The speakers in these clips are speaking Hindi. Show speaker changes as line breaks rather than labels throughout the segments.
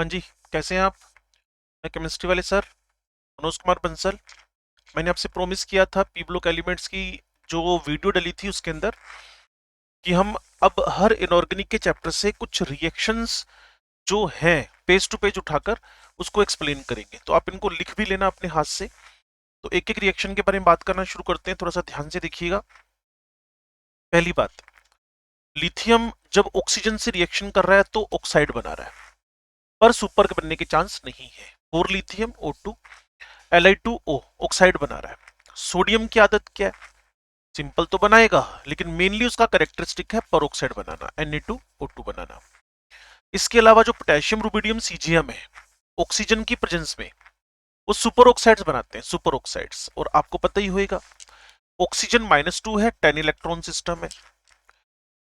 हाँ जी, कैसे हैं आप? मैं केमिस्ट्री वाले सर मनोज कुमार बंसल। मैंने आपसे प्रॉमिस किया था पी ब्लॉक एलिमेंट्स की जो वीडियो डली थी उसके अंदर कि हम अब हर इनऑर्गेनिक के चैप्टर से कुछ रिएक्शंस जो हैं पेज टू पेज उठाकर उसको एक्सप्लेन करेंगे। तो आप इनको लिख भी लेना अपने हाथ से। तो एक एक रिएक्शन के बारे में बात करना शुरू करते हैं, थोड़ा सा ध्यान से देखिएगा। पहली बात, लिथियम जब ऑक्सीजन से रिएक्शन कर रहा है तो ऑक्साइड बना रहा है, पर सुपर के बनने के चांस नहीं है। 4 लिथियम O2 Li2O ऑक्साइड बना रहा है। सोडियम की आदत क्या है? सिंपल तो बनाएगा, लेकिन मेनली उसका कैरेक्टरिस्टिक है परोक्साइड बनाना, Na2O2 बनाना। इसके अलावा जो पोटेशियम रुबिडियम सीजियम है, ऑक्सीजन की प्रेजेंस में वो सुपर ऑक्साइड्स बनाते हैं, सुपर ऑक्साइड्स। और आपको पता ही होगा, ऑक्सीजन -2 है, 10 इलेक्ट्रॉन सिस्टम है।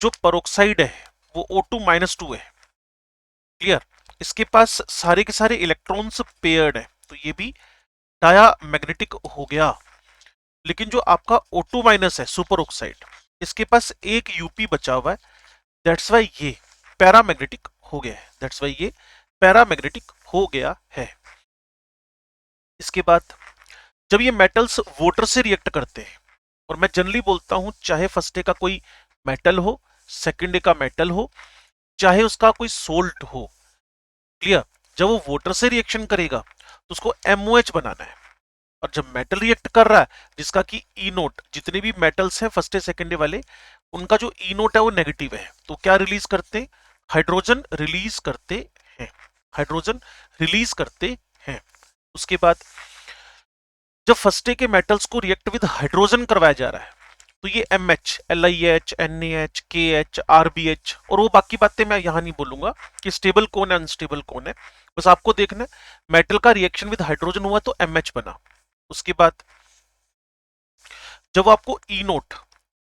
जो परोक्साइड है वो O2 - 2 है। क्लियर? इसके पास सारे के सारे इलेक्ट्रॉन्स पेयर्ड है, तो ये भी डाया मैग्नेटिक हो गया। लेकिन जो आपका O2- है, सुपर ऑक्साइड, इसके पास एक यूपी बचा हुआ है। दैट्स वाई ये पैरामैग्नेटिक हो गया है। दैट्स वाई ये पैरामैग्नेटिक हो गया है। इसके बाद जब ये मेटल्स वाटर से रिएक्ट करते हैं, और मैं जनरली बोलता हूं चाहे फर्स्ट डे का कोई मेटल हो, सेकंड डे का मेटल हो, चाहे उसका कोई सोल्ट हो, क्लियर, जब वो वाटर से रिएक्शन करेगा तो उसको MOH बनाना है। और जब मेटल रिएक्ट कर रहा है जिसका कि ई नोट, जितने भी मेटल्स हैं फर्स्ट डे सेकंड डे वाले, उनका जो ई नोट है वो नेगेटिव है, तो क्या रिलीज करते हैं? हाइड्रोजन रिलीज करते हैं। हाइड्रोजन रिलीज करते हैं। उसके बाद जब फर्स्ट डे के मेटल्स को रिएक्ट विद हाइड्रोजन करवाया जा रहा है, तो ये MH, LiH, NaH, KH, RBH और वो बाकी बातें मैं यहां नहीं बोलूंगा कि स्टेबल कौन है अनस्टेबल कौन है। बस आपको देखना है मेटल का रिएक्शन विद हाइड्रोजन हुआ तो MH बना। उसके बाद जब आपको ई नोट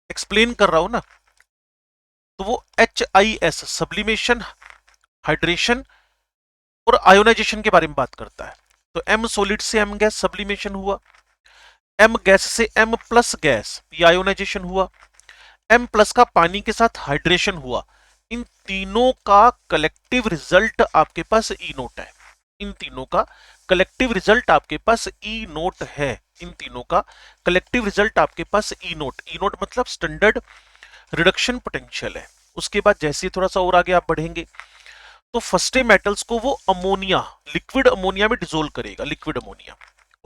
एक्सप्लेन कर रहा हो ना, तो वो HIS सब्लिमेशन, हाइड्रेशन और आयोनाइजेशन के बारे में बात करता है। तो M सॉलिड से M गैस सब्लिमेशन हुआ, M गैस से M+ गैस ये आयोनाइजेशन हुआ, M+ का पानी के साथ हाइड्रेशन हुआ। इन तीनों का कलेक्टिव रिजल्ट आपके पास ई नोट है। इन तीनों का कलेक्टिव रिजल्ट आपके पास ई नोट है। इन तीनों का कलेक्टिव रिजल्ट आपके पास ई नोट, ई नोट मतलब स्टैंडर्ड रिडक्शन पोटेंशियल है। उसके बाद जैसे ही थोड़ा सा और आगे आप बढ़ेंगे तो फर्स्ट डे मेटल्स को वो अमोनिया, लिक्विड अमोनिया में डिसोल्व करेगा, लिक्विड अमोनिया।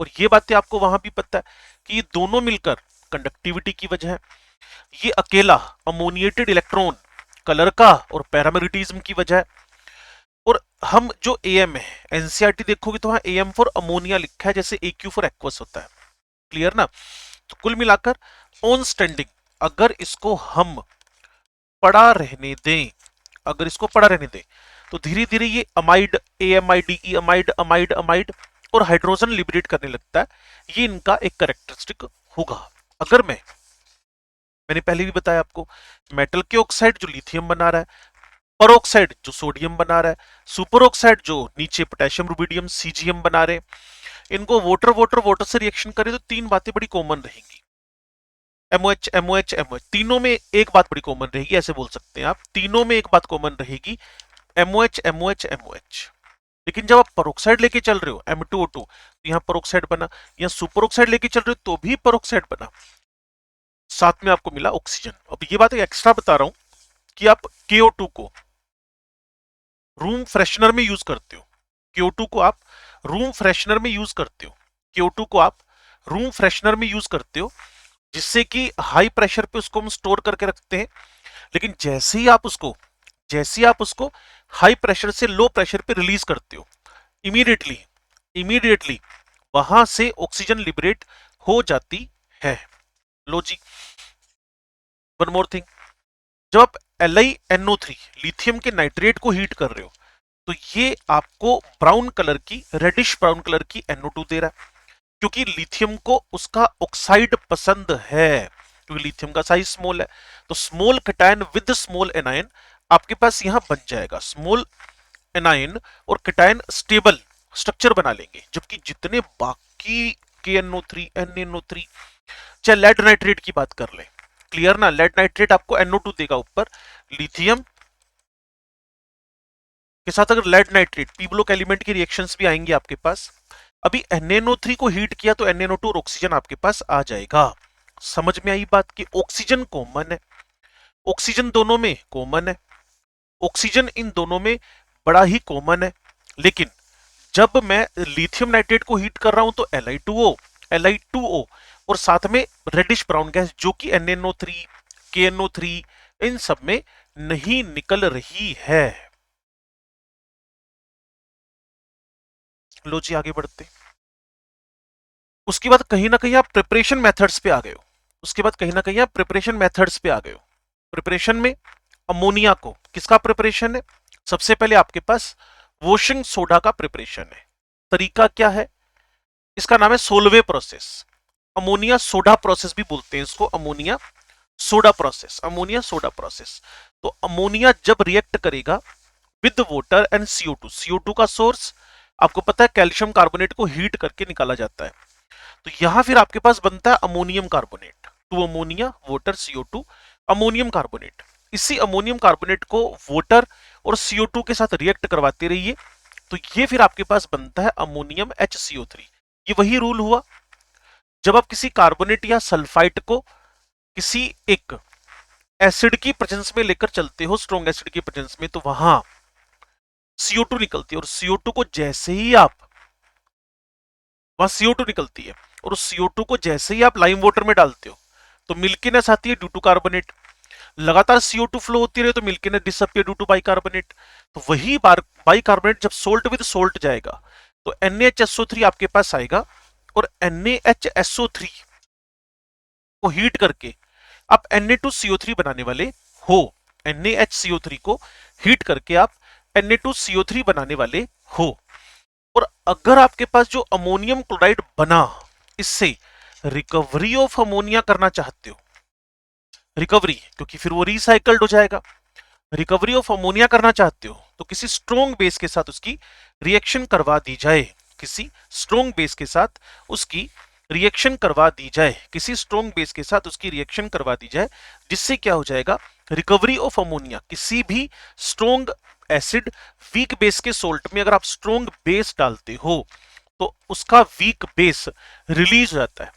और ये बातें आपको वहां भी पता है कि ये दोनों मिलकर कंडक्टिविटी की वजह है, ये अकेला अमोनिएटेड इलेक्ट्रॉन कलर का और पैरामेग्नेटिज्म की वजह है। और हम जो AM है, एनसीईआरटी देखोगे तो वहां AM फॉर अमोनिया लिखा है, जैसे AQ फॉर एक्वस होता है। क्लियर ना? तो कुल मिलाकर ऑन स्टैंडिंग, अगर इसको हम पड़ा रहने दें, अगर इसको पड़ा रहने दें, तो धीरे धीरे ये amide, AMIDE, amide amide amide और हाइड्रोजन लिबरेट करने लगता है। ये इनका एक कैरेक्टरिस्टिक होगा। अगर मैंने पहले भी बताया आपको, मेटल के ऑक्साइड जो लिथियम बना रहा है, परोक्साइड जो सोडियम बना रहा है, सुपर ऑक्साइड जो नीचे पोटेशियम रुबिडियम CgM बना रहे हैं, इनको वाटर वाटर वाटर से रिएक्शन करें तो तीन बातें बड़ी कॉमन रहेंगी। MOH MOH MOH, तीनों में एक बात बड़ी कॉमन रहेगी, ऐसे बोल सकते हैं आप, तीनों में एक बात कॉमन रहेगी, MOH MOH MOH। लेकिन जब आप परोक्साइड लेके चल रहे हो M2O2, तो यहाँ परोक्साइड बना, यहाँ सुपर ऑक्साइड लेके चल रहे हो तो भी परोक्साइड बना, साथ में आपको मिला ऑक्सीजन। अब ये बात एक्स्ट्रा बता रहा हूं कि आप KO2 को रूम फ्रेशनर में यूज करते हो, KO2 को आप रूम फ्रेशनर में यूज करते हो, KO2 को आप रूम फ्रेशनर में यूज करते हो, जिससे कि हाई प्रेशर पे उसको हम स्टोर करके रखते हैं। लेकिन जैसे ही आप उसको हाई प्रेशर से लो प्रेशर पे रिलीज करते हो, इमीडिएटली इमीडिएटली वहां से ऑक्सीजन लिबरेट हो जाती है। लो जी, वन मोर थिंग, जब आप LiNO3 लिथियम के नाइट्रेट को हीट कर रहे हो, तो ये आपको ब्राउन कलर की, रेडिश ब्राउन कलर की NO2 दे रहा है, क्योंकि लिथियम को उसका ऑक्साइड पसंद है, क्योंकि लिथियम का साइज स्मॉल है। तो small cation with small anion आपके पास यहां बन जाएगा, स्मॉल एनायन और कैटायन स्टेबल स्ट्रक्चर बना लेंगे। जबकि जितने बाकी KNO3 NNO3, चाहे लेड नाइट्रेट की बात कर ले, क्लियर ना, लेड नाइट्रेट आपको NO2 देगा ऊपर, लिथियम के साथ अगर लेड नाइट्रेट पीब्लोक एलिमेंट की रिएक्शंस भी आएंगी आपके पास। अभी NaNO3 को हीट किया तो NaNO2 और ऑक्सीजन आपके पास आ जाएगा। समझ में आई बात कि ऑक्सीजन कॉमन है, ऑक्सीजन दोनों में कॉमन है, ऑक्सीजन इन दोनों में बड़ा ही कॉमन है। लेकिन जब मैं लिथियम नाइट्रेट को हीट कर रहा हूं तो Li2O और साथ में रेडिश ब्राउन गैस जो कि NaNO3 KNO3 इन सब में नहीं निकल रही है। लो जी आगे बढ़ते। उसके बाद कहीं ना कहीं आप प्रिपरेशन मेथड्स पे आ गए हो। उसके बाद कहीं ना कहीं आप प्रिपरेशन मेथड्स पे आ गए हो। प्रिपरेशन में अमोनिया को किसका प्रिपरेशन है? सबसे पहले आपके पास वॉशिंग सोडा का प्रिपरेशन है। तरीका क्या है? इसका नाम है सोलवे प्रोसेस। अमोनिया सोडा प्रोसेस भी बोलते हैं इसको, ammonia soda process, ammonia soda process. तो अमोनिया जब रिएक्ट करेगा with water and CO2, CO2 का सोर्स आपको पता है कैल्शियम कार्बोनेट को हीट करके निकाला जाता है। तो यहां फिर आपके पास बनता है ammonium carbonate, two ammonia water CO2 ammonium carbonate. इसी अमोनियम कार्बोनेट को वाटर और CO2 के साथ रिएक्ट करवाते रहिए तो ये फिर आपके पास बनता है अमोनियम HCO3। ये वही रूल हुआ, जब आप किसी कार्बोनेट या सल्फाइट को किसी एक एसिड की प्रेजेंस में लेकर चलते हो, स्ट्रॉन्ग एसिड की प्रेजेंस में, तो वहां CO2 निकलती है और CO2 को जैसे ही आप वहां CO2 निकलती है और उस CO2 को जैसे ही आप लाइम वाटर में डालते हो तो मिल्कीनेस आती है ड्यू टू कार्बोनेट। लगातार CO2 फ्लो होती रहे तो milkiness disappear due to bicarbonate. तो वही बाइकार्बोनेट जब सोल्ट विद सोल्ट जाएगा तो NaHSO3 आपके पास आएगा और NaHSO3 को हीट करके आप Na2CO3 बनाने वाले हो। NaHCO3 को हीट करके आप Na2CO3 बनाने वाले हो। और अगर आपके पास जो अमोनियम क्लोराइड बना इससे रिकवरी ऑफ अमोनिया करना चाहते हो, रिकवरी क्योंकि फिर वो रिसाइकल्ड हो जाएगा, रिकवरी ऑफ अमोनिया करना चाहते हो तो किसी स्ट्रॉन्ग बेस के साथ उसकी रिएक्शन करवा दी जाए, किसी स्ट्रॉन्ग बेस के साथ उसकी रिएक्शन करवा दी जाए, किसी स्ट्रॉन्ग बेस के साथ उसकी रिएक्शन करवा दी जाए, जिससे क्या हो जाएगा, रिकवरी ऑफ अमोनिया। किसी भी स्ट्रॉन्ग एसिड वीक बेस के सोल्ट में अगर आप स्ट्रॉन्ग बेस डालते हो तो उसका वीक बेस रिलीज हो जाता है।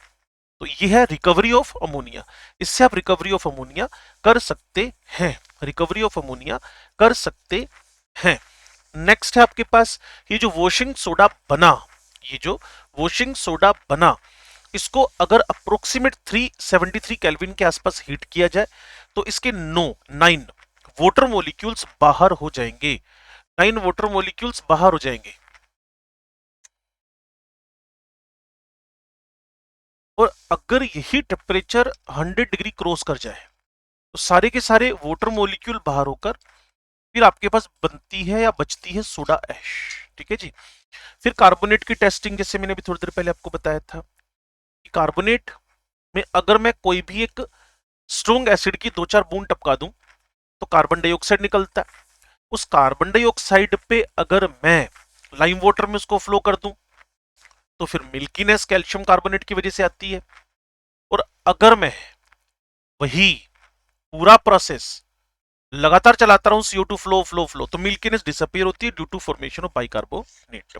तो यह है रिकवरी ऑफ अमोनिया। इससे आप रिकवरी ऑफ अमोनिया कर सकते हैं, रिकवरी ऑफ अमोनिया कर सकते हैं। नेक्स्ट है आपके पास ये जो वॉशिंग सोडा बना, ये जो वॉशिंग सोडा बना, इसको अगर अप्रोक्सीमेट 373 केल्विन के आसपास हीट किया जाए तो इसके 9 वाटर मॉलिक्यूल्स बाहर हो जाएंगे, 9 वाटर मॉलिक्यूल्स बाहर हो जाएंगे। और अगर यही टेम्परेचर 100 डिग्री क्रॉस कर जाए तो सारे के सारे वाटर मॉलिक्यूल बाहर होकर फिर आपके पास बनती है या बचती है सोडा ऐश। ठीक है जी। फिर कार्बोनेट की टेस्टिंग, जैसे मैंने अभी थोड़ी देर पहले आपको बताया था कि कार्बोनेट में अगर मैं कोई भी एक स्ट्रॉन्ग एसिड की 2-4 बूंद टपका दूं तो कार्बन डाइऑक्साइड निकलता है। उस कार्बन डाइऑक्साइड पे अगर मैं लाइम वाटर में उसको फ्लो कर दूं तो फिर मिल्कीनेस कैल्शियम कार्बोनेट की वजह से आती है। और अगर मैं वही पूरा प्रोसेस लगातार चलाता रहूं CO2 फ्लो फ्लो फ्लो तो मिल्कीनेस डिसअपियर होती है due to formation of bicarbonate.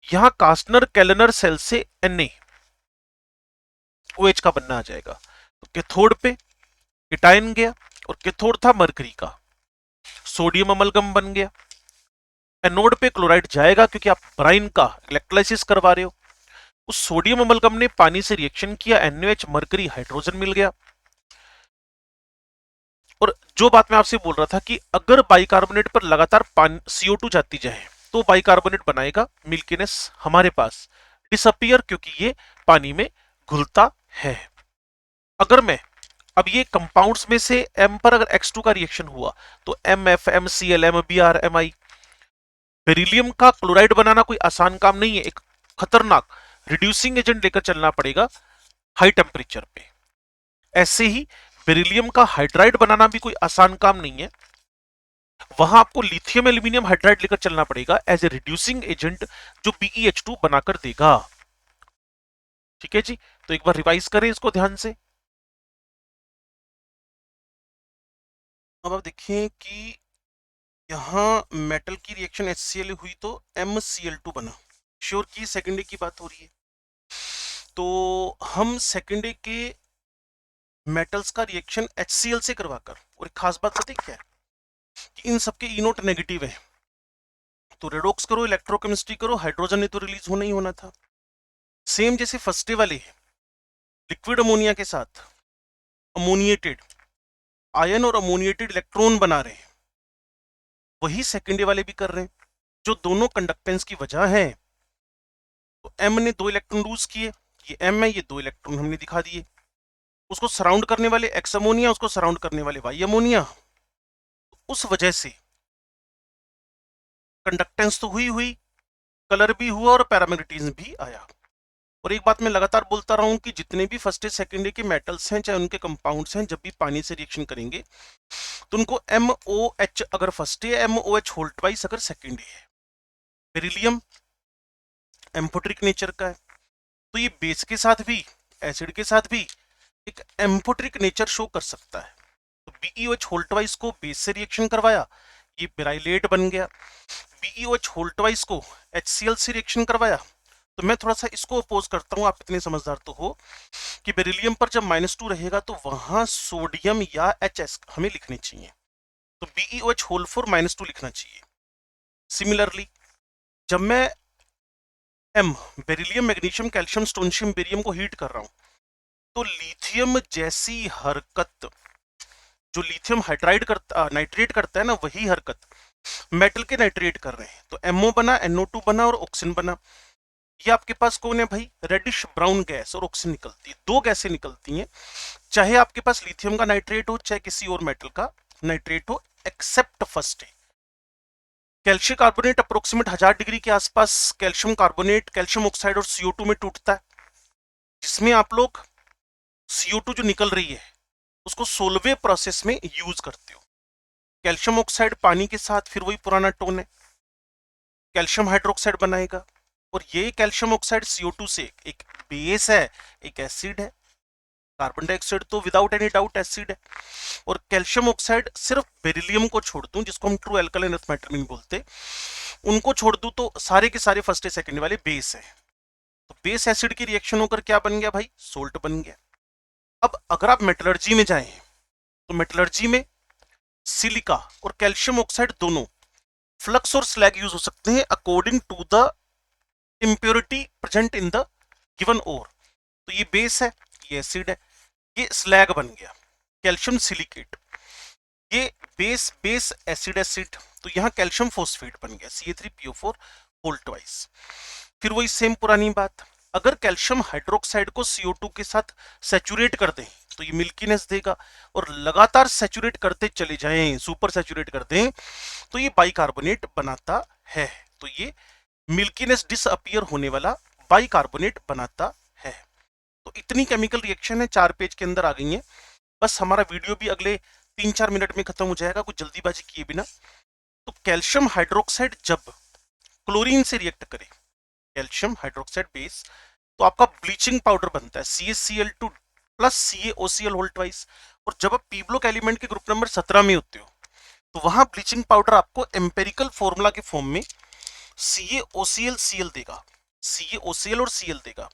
यहां कास्टनर कैलेनर सेल से NaOH का बनना आ जाएगा। तो कैथोड पे कीटायन गया और कैथोड था मरकरी का, सोडियम अमलगम बन गया। एनोड पे क्लोराइड जाएगा क्योंकि आप ब्राइन का इलेक्ट्रोलाइसिस करवा रहे हो। उस सोडियम अमलगम ने पानी से रिएक्शन किया, NaOH मरकरी हाइड्रोजन मिल गया। और जो बात मैं आपसे बोल रहा था कि अगर बाइकार्बोनेट पर लगातार CO2 जाती जाए तो बाइकार्बोनेट बनाएगा, मिल्कीनेस हमारे पास डिसअपियर क्योंकि ये पानी में घुलता है। अगर मैं अब ये कंपाउंड्स में से M पर अगर X2 का रिएक्शन हुआ तो MF MCl MBr MI, beryllium का क्लोराइड बनाना कोई आसान काम नहीं है, एक खतरनाक रिड्यूसिंग एजेंट लेकर चलना पड़ेगा हाई टेम्परेचर पे। ऐसे ही बेरिलियम का हाइड्राइड बनाना भी कोई आसान काम नहीं है, वहां आपको लिथियम एल्यूमिनियम हाइड्राइड लेकर चलना पड़ेगा एज ए रिड्यूसिंग एजेंट जो BeH2 बनाकर देगा। ठीक है जी। तो एक बार रिवाइज करें इसको ध्यान से। अब आप देखिए कि यहाँ मेटल की रिएक्शन HCl हुई तो MCl2 बना। श्योर की सेकेंड की बात हो रही है। तो हम सेकेंड के मेटल्स का रिएक्शन HCl से करवाकर, और एक खास बात पता है क्या है कि इन सबके ई नोट नेगेटिव है, तो रेडॉक्स करो, इलेक्ट्रोकेमिस्ट्री करो, हाइड्रोजन ने तो रिलीज होना ही होना था। सेम जैसे फर्स्ट डे वाले लिक्विड अमोनिया के साथ अमोनिएटेड आयन और अमोनिएटेड इलेक्ट्रॉन बना रहे हैं, वही सेकेंड डे वाले भी कर रहे हैं। जो दोनों कंडक्टेंस की वजह है, तो M ने 2 इलेक्ट्रॉन लूज किए, ये M है, ये 2 इलेक्ट्रॉन हमने दिखा दिए। उसको सराउंड करने वाले X अमोनिया, उसको सराउंड करने वाले Y अमोनिया, उस वजह से कंडक्टेंस तो हुई, कलर भी हुआ और पैरामैग्नेटिज्म भी आया। और एक बात मैं लगातार बोलता रहा हूं कि जितने भी फर्स्ट डे सेकेंड डे के मेटल्स हैं, चाहे उनके कंपाउंड्स हैं, जब भी पानी से रिएक्शन करेंगे तो उनको MOH अगर first day, MOH whole twice अगर सेकेंड डे है। बेरिलियम एम्फोट्रिक नेचर का है, तो ये बेस के साथ भी, एसिड के साथ भी एक एम्फोट्रिक नेचर शो कर सकता है। तो BeOH होल ट्वाइस को बेस से रिएक्शन करवाया, ये बेराइलेट बन गया। BeOH होल ट्वाइस को HCl से रिएक्शन करवाया, तो मैं थोड़ा सा इसको अपोज करता हूं, आप इतने समझदार तो हो कि बेरिलियम पर जब -2 रहेगा तो वहां सोडियम या HS हमें लिखने चाहिए, तो BeOH होल 4 -2 लिखना चाहिए। सिमिलरली जब मैं M beryllium magnesium calcium strontium barium को हीट कर रहा हूं, तो लिथियम जैसी हरकत जो लिथियम हाइड्राइड करता नाइट्रेट करता है ना, वही हरकत मेटल के नाइट्रेट कर रहे हैं, तो MO बना, NO2 बना और ऑक्सीजन बना। ये आपके पास कौन है भाई, रेडिश ब्राउन गैस और ऑक्सीजन निकलती है, दो गैसें निकलती हैं, चाहे आपके पास लिथियम का नाइट्रेट हो, चाहे किसी और मेटल का नाइट्रेट हो, एक्सेप्ट फर्स्ट है। कैल्शियम कार्बोनेट अप्रोक्सीमेट 1000 डिग्री के आसपास कैल्शियम कार्बोनेट, कैल्शियम ऑक्साइड और CO2 में टूटता है, जिसमें आप लोग CO2 जो निकल रही है उसको सोलवे प्रोसेस में यूज करते हो। कैल्शियम ऑक्साइड पानी के साथ फिर वही पुराना टोन है, कैल्शियम हाइड्रोक्साइड बनाएगा, और ये कैल्शियम ऑक्साइड CO2 से एक बेस है, एक एसिड है। कार्बन डाइऑक्साइड तो विदाउट एनी डाउट एसिड है, और कैल्शियम ऑक्साइड सिर्फ बेरिलियम को छोड़ दूं, जिसको हम ट्रू एल्कालाइन अर्थ मेटल नहीं बोलते, उनको छोड़ दूं तो सारे के सारे फर्स्ट सेकंड वाले बेस है। तो बेस एसिड की रिएक्शन होकर क्या बन गया भाई, सोल्ट बन गया। अब अगर आप मेटलर्जी में जाएं, तो मेटलर्जी में सिलिका और कैल्शियम ऑक्साइड दोनों फ्लक्स और स्लैग यूज हो सकते हैं according to the impurity present in the given ore. तो ये बेस है, ये एसिड है, ये स्लैग बन गया कैल्शियम सिलिकेट, ये बेस बेस एसिड एसिड, तो यहां कैल्शियम फोस्फेट बन गया Ca3PO4 होल ट्वाइस। फिर वही सेम पुरानी बात, अगर कैल्शियम हाइड्रोक्साइड को CO2 के साथ सैचुरेट कर दें तो ये मिल्कीनेस देगा, और लगातार सैचुरेट करते चले जाएं, सुपर सैचुरेट कर दें, तो ये बाइकार्बोनेट बनाता है। तो ये मिल्कीनेस डिसअपियर होने वाला बाइकार्बोनेट बनाता है। तो इतनी केमिकल रिएक्शन है, 4 पेज के अंदर आ गई है। बस हमारा वीडियो भी अगले 3-4 मिनट में खत्म हो जाएगा, कुछ जल्दीबाजी किए बिना। तो कैल्शियम हाइड्रोक्साइड जब क्लोरीन से रिएक्ट करे, कैल्शियम हाइड्रोक्साइड बेस, तो आपका ब्लीचिंग पाउडर बनता है CaCl2 plus CaOCl whole twice. और जब आप पी ब्लॉक एलिमेंट के ग्रुप नंबर 17 में होते हो, तो वहां ब्लीचिंग पाउडर आपको एम्पेरिकल फॉर्मूला के फॉर्म में CaOCl Cl देगा, CaOCl और Cl देगा।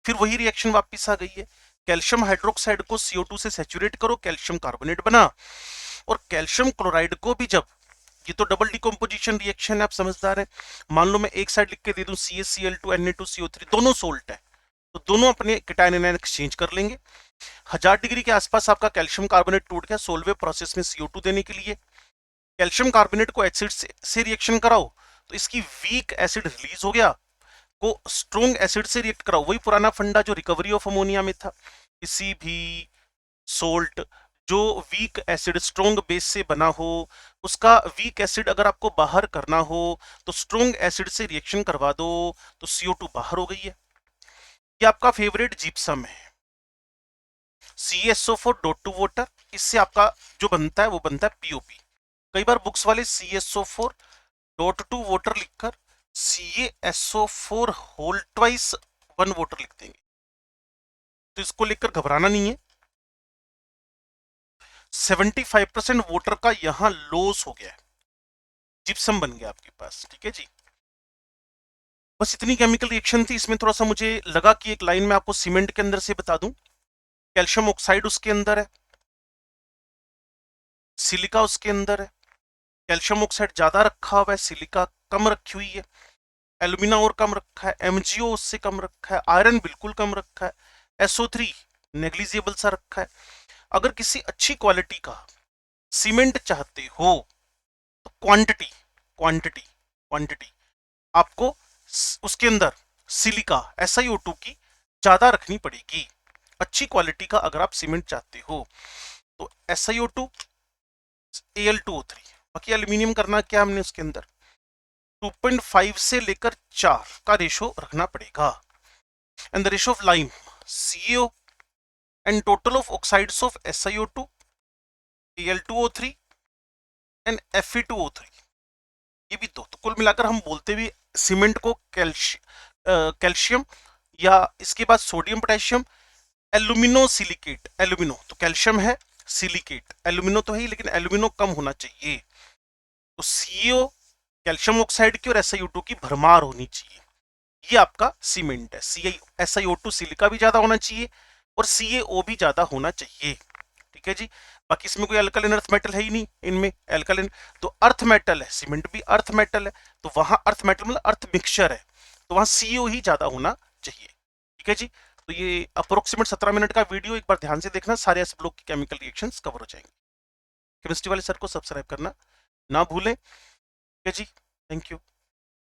फिर वही रिएक्शन वापस आ गई है, कैल्शियम हाइड्रोक्साइड को CO2 से सैचुरेट करो, कैल्शियम कार्बोनेट बना, और कैल्शियम क्लोराइड को भी जब, ये तो डबल डिकम्पोजिशन रिएक्शन है, आप समझदार हैं, मान लो मैं एक साइड लिख के दे दूं CaCl2 Na2CO3, दोनों सोल्ट है, तो दोनों अपने कैटायन एनायन एक्सचेंज कर लेंगे। 1000 डिग्री के आसपास आपका कैल्शियम कार्बोनेट टूट गया, सोलवे प्रोसेस में CO2 देने के लिए कैल्शियम कार्बोनेट को एसिड से रिएक्शन कराओ, तो इसकी वीक एसिड रिलीज हो गया, को स्ट्रॉन्ग एसिड से रिएक्ट कराओ, वही पुराना फंडा जो रिकवरी ऑफ अमोनिया में था। किसी भी सोल्ट जो वीक एसिड स्ट्रॉन्ग बेस से बना हो, उसका वीक एसिड अगर आपको बाहर करना हो तो स्ट्रॉन्ग एसिड से रिएक्शन करवा दो, तो CO2 बाहर हो गई है। ये आपका फेवरेट जिप्सम है, CaSO4 वाटर, इससे आपका जो बनता है वो बनता है POP। कई बार बुक्स वाले CaSO4 वाटर लिखकर CaSO4 होल ट्वाइस 1 वाटर लिख देंगे, तो इसको लेकर घबराना नहीं है। 75% वाटर का यहां लॉस हो गया है, जिप्सम बन गया आपके पास। ठीक है जी, बस इतनी केमिकल रिएक्शन थी। इसमें थोड़ा सा मुझे लगा कि एक लाइन में आपको सीमेंट के अंदर से बता दूं। कैल्शियम ऑक्साइड उसके अंदर है, सिलिका उसके अंदर है। कैल्शियम ऑक्साइड ज्यादा रखा हुआ है, सिलिका कम रखी हुई है। एल्यूमिना और कम रखा है, एमजीओ उससे कम रखा है, आयरन बिल्कुल कम रखा है, SO3 नेग्लिजिबल सा रखा है। अगर किसी अच्छी क्वालिटी का सीमेंट चाहते हो तो क्वांटिटी क्वांटिटी क्वांटिटी आपको उसके अंदर सिलिका SiO2 की ज्यादा रखनी पड़ेगी। अच्छी क्वालिटी का अगर आप सीमेंट चाहते हो तो SiO2 Al2O3, बाकी एल्यूमिनियम करना क्या हमने उसके अंदर 2.5 से लेकर 4 का रेशो रखना पड़ेगा। And the ratio of lime CaO and total of oxides of SiO2 Al2O3 and Fe2O3, ये भी दो। तो कुल मिलाकर हम बोलते भी सीमेंट को कैल्शियम या इसके बाद sodium potassium alumino silicate. Alumino तो कैल्शियम है, सिलिकेट एल्यूमिनो तो है ही, लेकिन एल्यूमिनो कम होना चाहिए। तो सीओ कैल्शियम ऑक्साइड की और SiO2 की भरमार होनी चाहिए, ये आपका सीमेंट है। SiO2 सिलिका भी ज्यादा होना चाहिए और CaO भी ज्यादा होना चाहिए। ठीक है जी, बाकी इसमें कोई अल्कलिन अर्थ मेटल है ही नहीं। इनमें अल्कलिन तो अर्थ मेटल है, सीमेंट भी अर्थ मेटल है, तो वहां अर्थ मेटल मतलब अर्थ मिक्सचर है, तो वहां CO ही ज्यादा होना चाहिए। ठीक है जी, तो ये अप्रोक्सीमेट 17 मिनट का वीडियो एक बार ध्यान से देखना, सारे ऐसे ब्लॉक की केमिकल रिएक्शंस कवर हो जाएंगे। केमिस्ट्री वाले सर को सब्सक्राइब करना ना भूलें। ठीक है जी, थैंक यू।